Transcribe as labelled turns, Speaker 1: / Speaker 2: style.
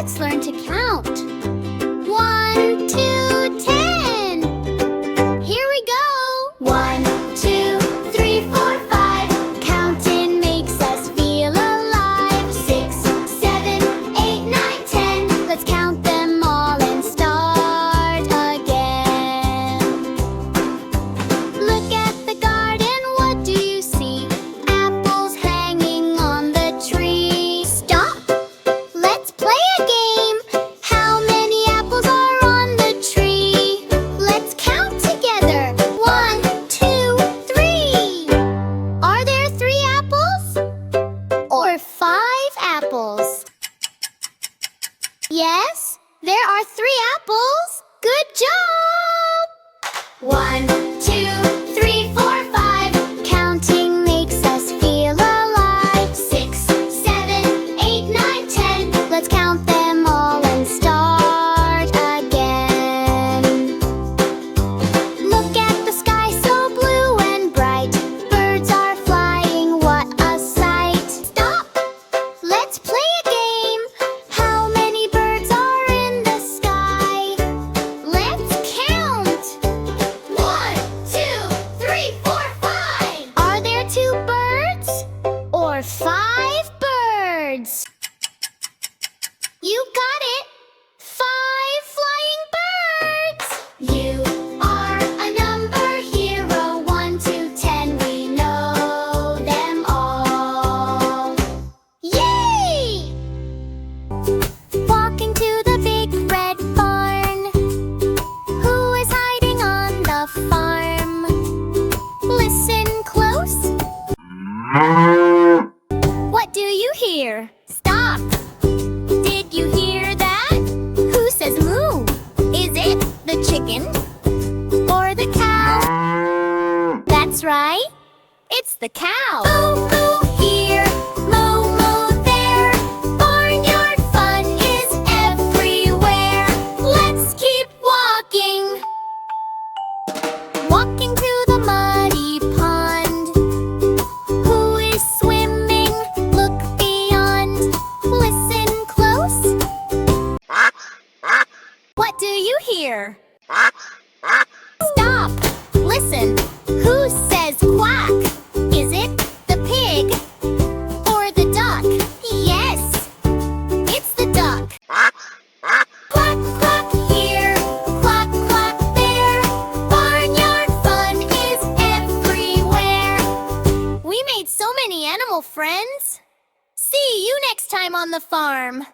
Speaker 1: Let's learn to count. 1, 2, 10. Here we go. 1, 2, 3, 4, 5. Counting makes us feel alive. 6, 7, 8, 9, 10. Let's count them all and start again. Look at the garden, what do you see? Apples hanging on the tree. Stop! Let's play a game. How many apples are on the tree? Let's count together. 1, 2, 3. Are there 3 apples? Or 5 apples? Yes, there are 3 apples. Good job! 1, 2, 3, 4, 5. Counting makes us feel alive. 6, 7, 8, 9, 10. Let's count them all and start again. Look at the sky, so blue and bright. Birds are flying, what a sight. Stop! Let's play a game. How many birds are in the sky? Let's count. 1, 2, 3, 4, 5. Are there 2 birds? Or 5 birds? You got it! 5 flying birds! You are a number hero. 1 to 10, we know them all. Yay! Walking to the big red barn. Who is hiding on the farm? Listen close. What do you hear? Stop! Did you hear that? Who says moo? Is it the chicken or the cow? That's right, it's the cow. Moo moo here, moo moo there. Barnyard fun is everywhere. Let's keep walking. Walking to the muddy pond. Who is swimming? Look beyond. Listen close. What do you hear? Stop! Listen. Who says quack? Is it the pig or the duck? Yes, it's the duck. Quack, quack here, quack, quack there. Barnyard fun is everywhere. We made so many animal friends. See you next time on the farm.